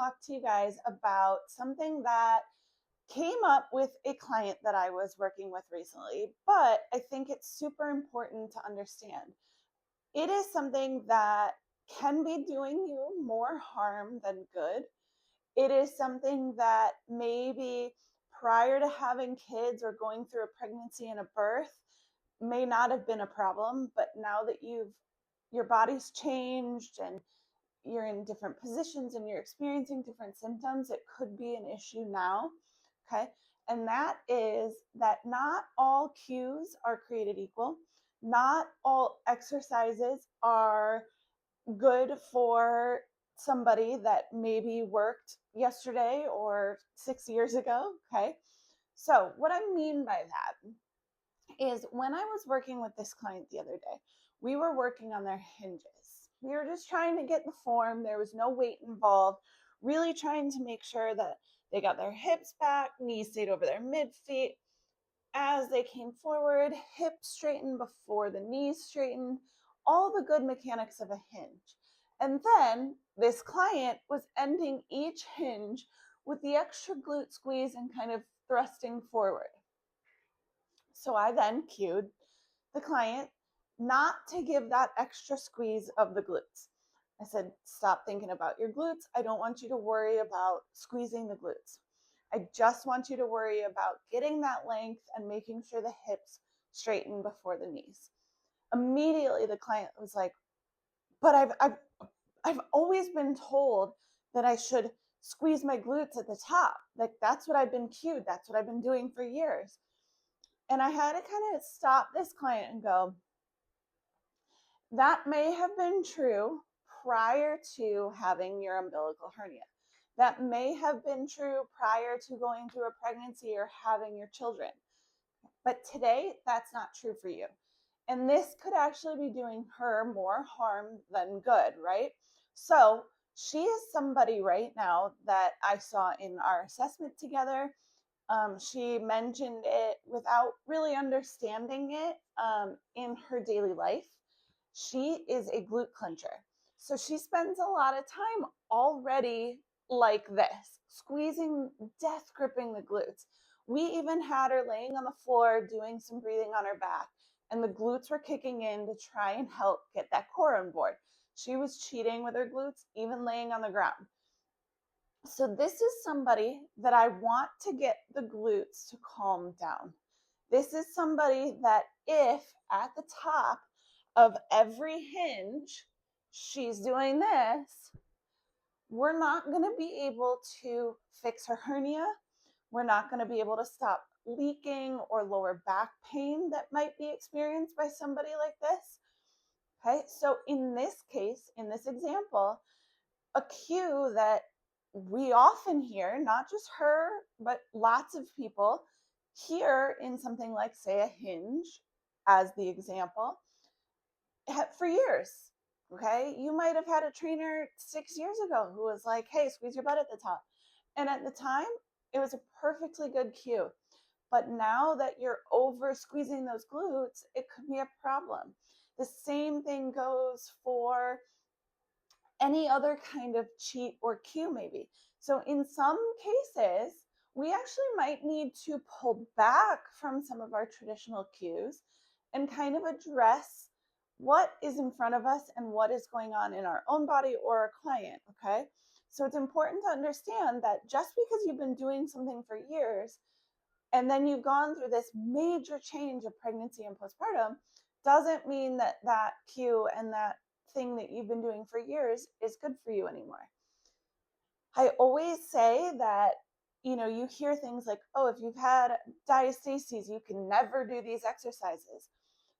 talk to you guys about something that came up with a client that I was working with recently, but I think it's super important to understand. It is something that can be doing you more harm than good. It is something that maybe prior to having kids or going through a pregnancy and a birth may not have been a problem, but now that your body's changed and you're in different positions and you're experiencing different symptoms, it could be an issue now. Okay. And that is that not all cues are created equal. Not all exercises are good for somebody that maybe worked yesterday or 6 years ago. Okay. So, what I mean by that is when I was working with this client the other day, we were working on their hinges. We were just trying to get the form. There was no weight involved, really trying to make sure that they got their hips back, knees stayed over their mid feet. As they came forward, hips straightened before the knees straightened, all the good mechanics of a hinge. And then this client was ending each hinge with the extra glute squeeze and kind of thrusting forward. So I then cued the client not to give that extra squeeze of the glutes. I said, stop thinking about your glutes. I don't want you to worry about squeezing the glutes. I just want you to worry about getting that length and making sure the hips straighten before the knees. Immediately the client was like, but I've always been told that I should squeeze my glutes at the top. Like that's what I've been cued. That's what I've been doing for years. And I had to kind of stop this client and go, that may have been true prior to having your umbilical hernia. That may have been true prior to going through a pregnancy or having your children. But today, that's not true for you. And this could actually be doing her more harm than good, right? So she is somebody right now that I saw in our assessment together. She mentioned it without really understanding it in her daily life. She is a glute clencher. So she spends a lot of time already like this, squeezing, death gripping the glutes. We even had her laying on the floor doing some breathing on her back, and the glutes were kicking in to try and help get that core on board. She was cheating with her glutes, even laying on the ground. So this is somebody that I want to get the glutes to calm down. This is somebody that if at the top of every hinge she's doing this, we're not going to be able to fix her hernia. We're not going to be able to stop leaking or lower back pain that might be experienced by somebody like this. Okay, so in this case, in this example, a cue that we often hear, not just her, but lots of people hear in something like, say, a hinge as the example, for years. Okay, you might have had a trainer 6 years ago who was like, hey, squeeze your butt at the top. And at the time, it was a perfectly good cue. But now that you're over squeezing those glutes, it could be a problem. The same thing goes for any other kind of cheat or cue maybe. So in some cases, we actually might need to pull back from some of our traditional cues and kind of address what is in front of us and what is going on in our own body or our client, okay? So it's important to understand that just because you've been doing something for years and then you've gone through this major change of pregnancy and postpartum doesn't mean that that cue and that thing that you've been doing for years is good for you anymore. I always say that, you hear things like, oh, if you've had diastases, you can never do these exercises.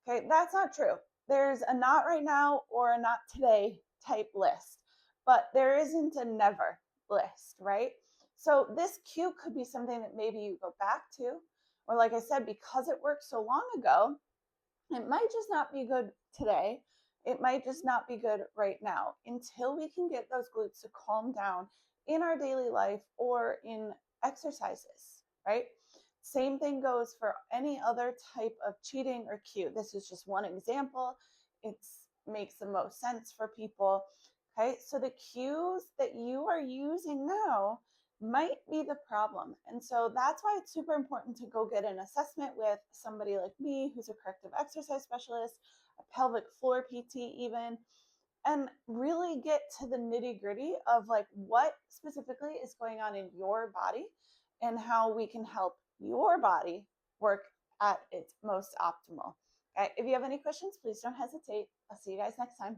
Okay, that's not true. There's a not right now or a not today type list, but there isn't a never list, right? So this cue could be something that maybe you go back to, or like I said, because it worked so long ago, it might just not be good today. It might just not be good right now until we can get those glutes to calm down in our daily life or in exercises, right? Same thing goes for any other type of cheating or cue. This is just one example. It makes the most sense for people. Okay, so the cues that you are using now might be the problem. And so that's why it's super important to go get an assessment with somebody like me, who's a corrective exercise specialist, a pelvic floor PT, even, and really get to the nitty gritty of like what specifically is going on in your body and how we can help your body work at its most optimal. Okay, if you have any questions, please don't hesitate. I'll see you guys next time.